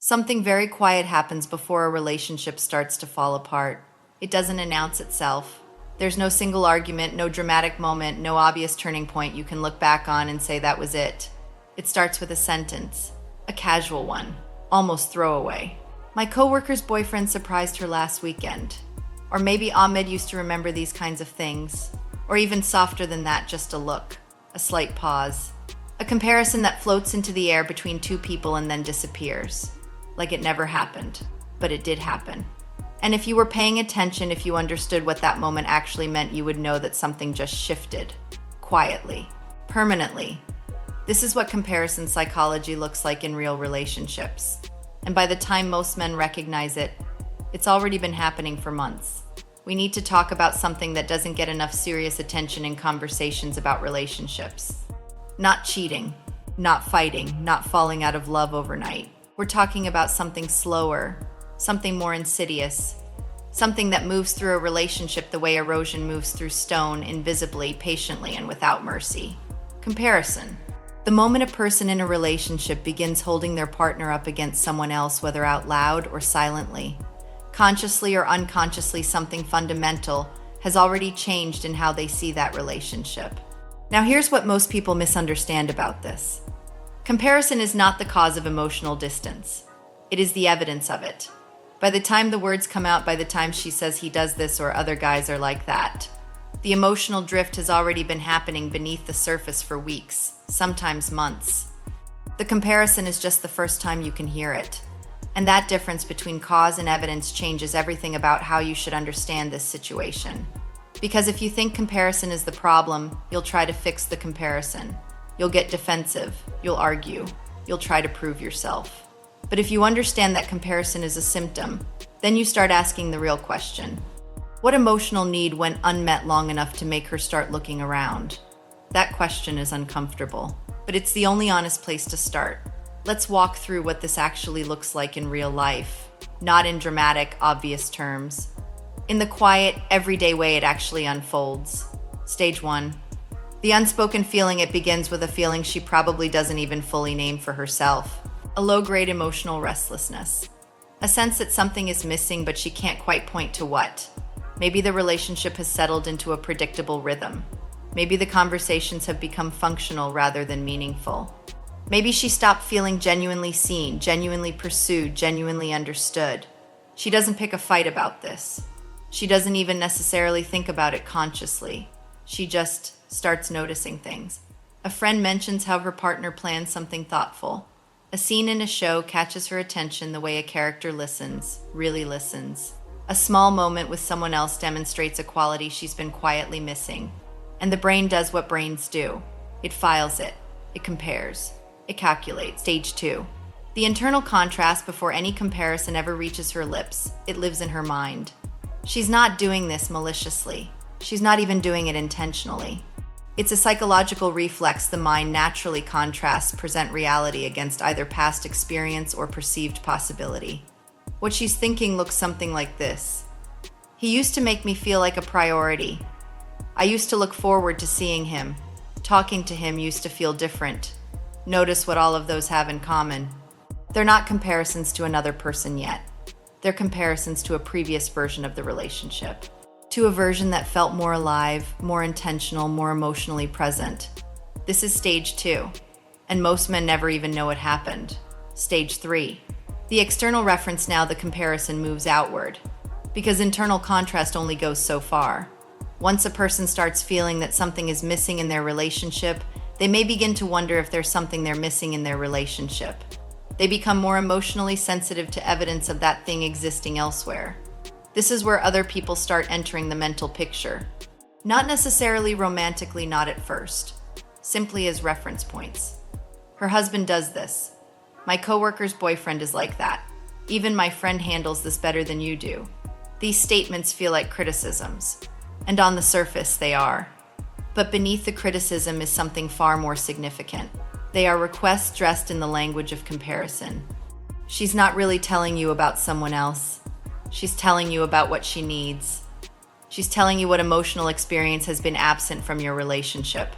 Something very quiet happens before a relationship starts to fall apart. It doesn't announce itself. There's no single argument, no dramatic moment, no obvious turning point you can look back on and say that was it. It starts with a sentence, a casual one, almost throwaway. My coworker's boyfriend surprised her last weekend. Or maybe Ahmed used to remember these kinds of things. Or even softer than that, just a look, a slight pause. A comparison that floats into the air between two people and then disappears. Like it never happened, but it did happen. And if you were paying attention, if you understood what that moment actually meant, you would know that something just shifted. Quietly. Permanently. This is what comparison psychology looks like in real relationships. And by the time most men recognize it, it's already been happening for months. We need to talk about something that doesn't get enough serious attention in conversations about relationships. Not cheating, not fighting, not falling out of love overnight. We're talking about something slower, something more insidious, something that moves through a relationship the way erosion moves through stone, invisibly, patiently, and without mercy. Comparison. The moment a person in a relationship begins holding their partner up against someone else, whether out loud or silently, consciously or unconsciously, something fundamental has already changed in how they see that relationship. Now here's what most people misunderstand about this. Comparison is not the cause of emotional distance. It is the evidence of it. By the time the words come out, by the time she says he does this or other guys are like that, the emotional drift has already been happening beneath the surface for weeks, sometimes months. The comparison is just the first time you can hear it. And that difference between cause and evidence changes everything about how you should understand this situation. Because if you think comparison is the problem, you'll try to fix the comparison. You'll get defensive, you'll argue, you'll try to prove yourself. But if you understand that comparison is a symptom, then you start asking the real question. What emotional need went unmet long enough to make her start looking around? That question is uncomfortable, but it's the only honest place to start. Let's walk through what this actually looks like in real life, not in dramatic, obvious terms. In the quiet, everyday way it actually unfolds. Stage 1. The unspoken feeling. It begins with a feeling she probably doesn't even fully name for herself. A low-grade emotional restlessness. A sense that something is missing, but she can't quite point to what. Maybe the relationship has settled into a predictable rhythm. Maybe the conversations have become functional rather than meaningful. Maybe she stopped feeling genuinely seen, genuinely pursued, genuinely understood. She doesn't pick a fight about this. She doesn't even necessarily think about it consciously. She just starts noticing things. A friend mentions how her partner plans something thoughtful. A scene in a show catches her attention the way a character listens, really listens. A small moment with someone else demonstrates a quality she's been quietly missing. And the brain does what brains do. It files it. It compares. It calculates. Stage 2. The internal contrast before any comparison ever reaches her lips. It lives in her mind. She's not doing this maliciously. She's not even doing it intentionally. It's a psychological reflex. The mind naturally contrasts present reality against either past experience or perceived possibility. What she's thinking looks something like this. He used to make me feel like a priority. I used to look forward to seeing him. Talking to him used to feel different. Notice what all of those have in common. They're not comparisons to another person yet. They're comparisons to a previous version of the relationship. To a version that felt more alive, more intentional, more emotionally present. This is stage 2. And most men never even know it happened. Stage 3. The external reference. Now the comparison moves outward. Because internal contrast only goes so far. Once a person starts feeling that something is missing in their relationship, they may begin to wonder if there's something they're missing in their relationship. They become more emotionally sensitive to evidence of that thing existing elsewhere. This is where other people start entering the mental picture. Not necessarily romantically, not at first. Simply as reference points. Her husband does this. My coworker's boyfriend is like that. Even my friend handles this better than you do. These statements feel like criticisms. And on the surface, they are. But beneath the criticism is something far more significant. They are requests dressed in the language of comparison. She's not really telling you about someone else. She's telling you about what she needs. She's telling you what emotional experience has been absent from your relationship.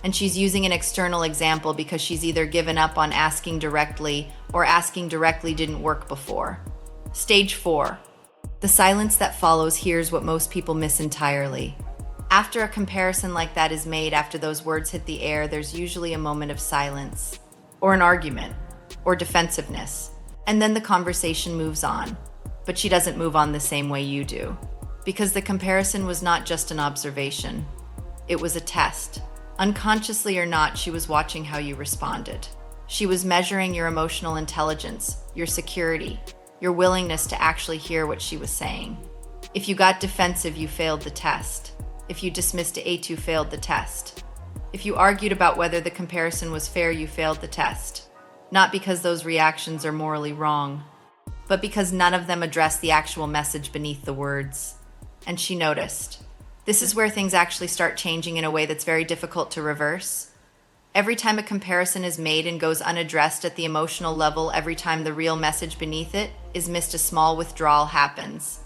And she's using an external example because she's either given up on asking directly or asking directly didn't work before. Stage 4. The silence that follows here is what most people miss entirely. After a comparison like that is made, after those words hit the air, there's usually a moment of silence, or an argument, or defensiveness. And then the conversation moves on. But she doesn't move on the same way you do. Because the comparison was not just an observation. It was a test. Unconsciously or not, she was watching how you responded. She was measuring your emotional intelligence, your security, your willingness to actually hear what she was saying. If you got defensive, you failed the test. If you dismissed it, you failed the test. If you argued about whether the comparison was fair, you failed the test. Not because those reactions are morally wrong, but because none of them address the actual message beneath the words. And she noticed. This is where things actually start changing in a way that's very difficult to reverse. Every time a comparison is made and goes unaddressed at the emotional level, every time the real message beneath it is missed, a small withdrawal happens.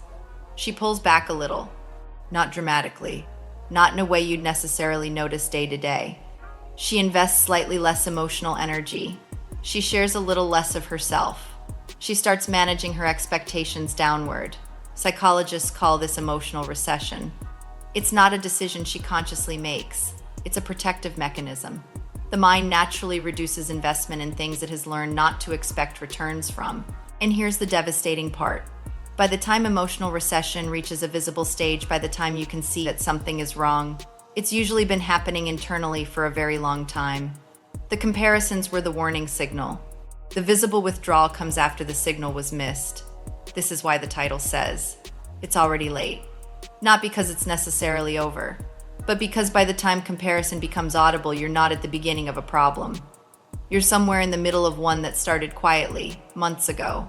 She pulls back a little, not dramatically, not in a way you'd necessarily notice day to day. She invests slightly less emotional energy. She shares a little less of herself. She starts managing her expectations downward. Psychologists call this emotional recession. It's not a decision she consciously makes. It's a protective mechanism. The mind naturally reduces investment in things it has learned not to expect returns from. And here's the devastating part. By the time emotional recession reaches a visible stage, by the time you can see that something is wrong, it's usually been happening internally for a very long time. The comparisons were the warning signal. The visible withdrawal comes after the signal was missed. This is why the title says, it's already late. Not because it's necessarily over, but because by the time comparison becomes audible, you're not at the beginning of a problem. You're somewhere in the middle of one that started quietly, months ago.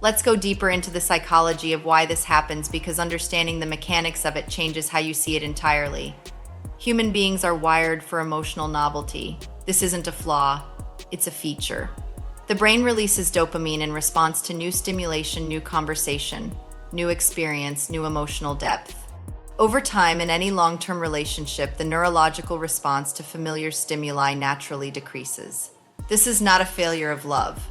Let's go deeper into the psychology of why this happens, because understanding the mechanics of it changes how you see it entirely. Human beings are wired for emotional novelty. This isn't a flaw, it's a feature. The brain releases dopamine in response to new stimulation, new conversation, new experience, new emotional depth. Over time, in any long-term relationship, the neurological response to familiar stimuli naturally decreases. This is not a failure of love.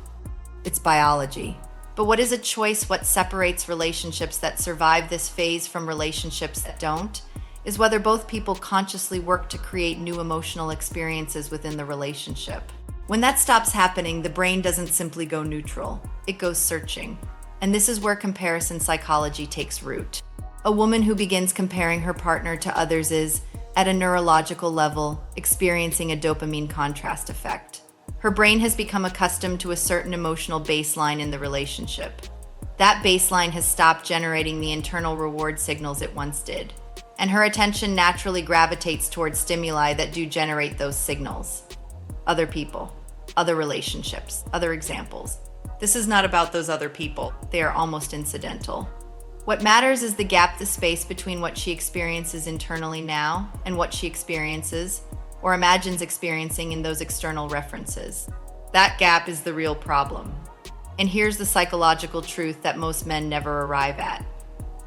It's biology. But what is a choice? What separates relationships that survive this phase from relationships that don't, is whether both people consciously work to create new emotional experiences within the relationship. When that stops happening, the brain doesn't simply go neutral. It goes searching. And this is where comparison psychology takes root. A woman who begins comparing her partner to others is, at a neurological level, experiencing a dopamine contrast effect. Her brain has become accustomed to a certain emotional baseline in the relationship. That baseline has stopped generating the internal reward signals it once did, and her attention naturally gravitates towards stimuli that do generate those signals. Other people, other relationships, other examples. This is not about those other people. They are almost incidental. What matters is the gap, the space between what she experiences internally now and what she experiences or imagines experiencing in those external references. That gap is the real problem. And here's the psychological truth that most men never arrive at.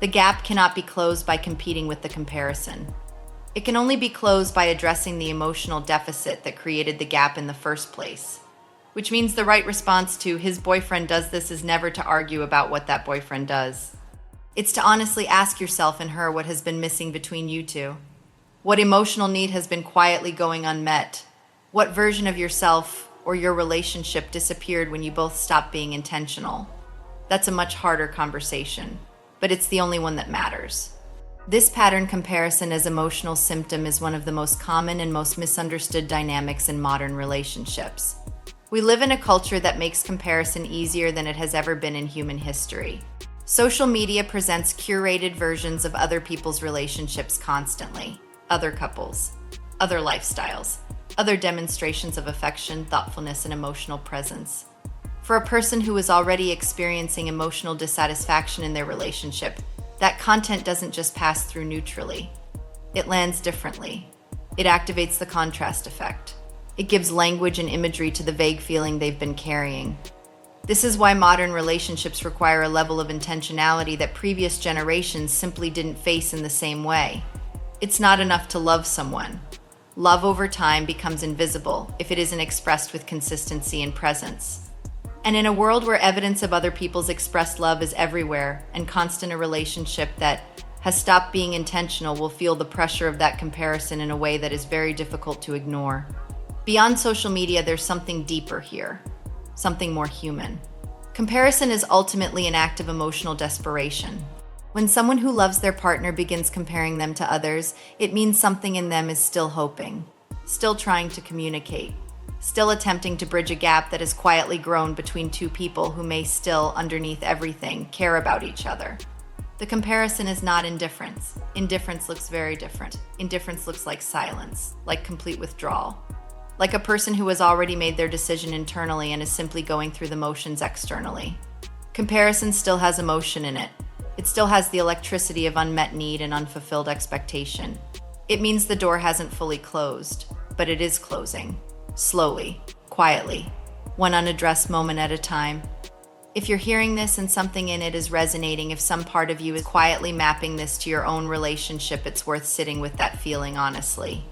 The gap cannot be closed by competing with the comparison. It can only be closed by addressing the emotional deficit that created the gap in the first place. Which means the right response to his boyfriend does this is never to argue about what that boyfriend does. It's to honestly ask yourself and her what has been missing between you two. What emotional need has been quietly going unmet? What version of yourself or your relationship disappeared when you both stopped being intentional? That's a much harder conversation, but it's the only one that matters. This pattern comparison as emotional symptom is one of the most common and most misunderstood dynamics in modern relationships. We live in a culture that makes comparison easier than it has ever been in human history. Social media presents curated versions of other people's relationships constantly. Other couples, other lifestyles, other demonstrations of affection, thoughtfulness, and emotional presence. For a person who is already experiencing emotional dissatisfaction in their relationship, that content doesn't just pass through neutrally. It lands differently. It activates the contrast effect. It gives language and imagery to the vague feeling they've been carrying. This is why modern relationships require a level of intentionality that previous generations simply didn't face in the same way. It's not enough to love someone. Love over time becomes invisible if it isn't expressed with consistency and presence. And in a world where evidence of other people's expressed love is everywhere and constant, a relationship that has stopped being intentional will feel the pressure of that comparison in a way that is very difficult to ignore. Beyond social media, there's something deeper here, something more human. Comparison is ultimately an act of emotional desperation. When someone who loves their partner begins comparing them to others, it means something in them is still hoping, still trying to communicate, still attempting to bridge a gap that has quietly grown between two people who may still, underneath everything, care about each other. The comparison is not indifference. Indifference looks very different. Indifference looks like silence, like complete withdrawal, like a person who has already made their decision internally and is simply going through the motions externally. Comparison still has emotion in it. It still has the electricity of unmet need and unfulfilled expectation. It means the door hasn't fully closed, but it is closing, slowly, quietly, one unaddressed moment at a time. If you're hearing this and something in it is resonating, if some part of you is quietly mapping this to your own relationship, it's worth sitting with that feeling honestly.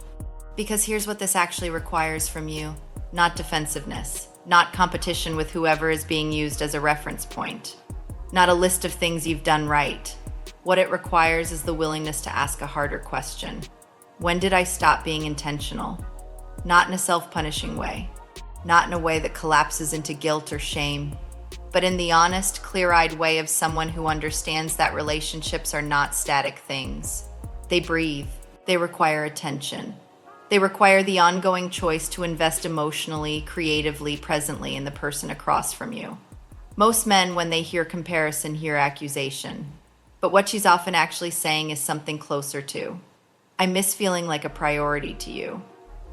Because here's what this actually requires from you: not defensiveness, not competition with whoever is being used as a reference point, not a list of things you've done right. What it requires is the willingness to ask a harder question. When did I stop being intentional? Not in a self-punishing way, not in a way that collapses into guilt or shame, but in the honest, clear-eyed way of someone who understands that relationships are not static things. They breathe. They require attention. They require the ongoing choice to invest emotionally, creatively, presently in the person across from you. Most men, when they hear comparison, hear accusation. But what she's often actually saying is something closer to, I miss feeling like a priority to you.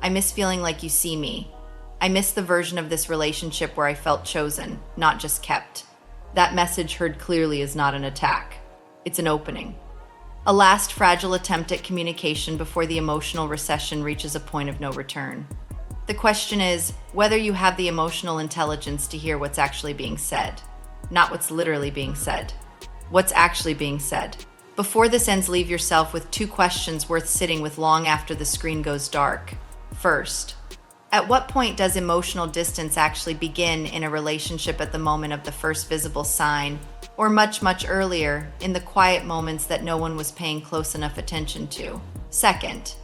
I miss feeling like you see me. I miss the version of this relationship where I felt chosen, not just kept. That message, heard clearly, is not an attack. It's an opening. A last fragile attempt at communication before the emotional recession reaches a point of no return. The question is whether you have the emotional intelligence to hear what's actually being said. Not what's literally being said. What's actually being said. Before this ends, leave yourself with 2 questions worth sitting with long after the screen goes dark. First, at what point does emotional distance actually begin in a relationship? At the moment of the first visible sign, or much, much earlier, in the quiet moments that no one was paying close enough attention to? Second,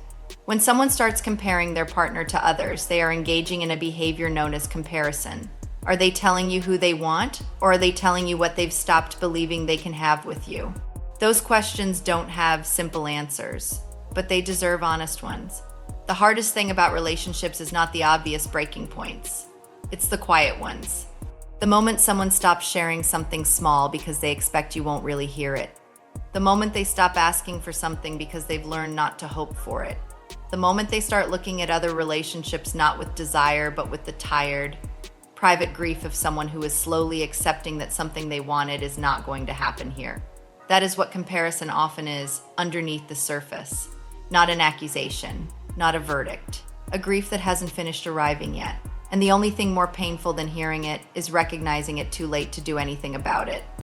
when someone starts comparing their partner to others, they are engaging in a behavior known as comparison. Are they telling you who they want, or are they telling you what they've stopped believing they can have with you? Those questions don't have simple answers, but they deserve honest ones. The hardest thing about relationships is not the obvious breaking points. It's the quiet ones. The moment someone stops sharing something small because they expect you won't really hear it. The moment they stop asking for something because they've learned not to hope for it. The moment they start looking at other relationships not with desire but with the tired, private grief of someone who is slowly accepting that something they wanted is not going to happen here. That is what comparison often is, underneath the surface. Not an accusation, not a verdict. A grief that hasn't finished arriving yet. And the only thing more painful than hearing it is recognizing it too late to do anything about it.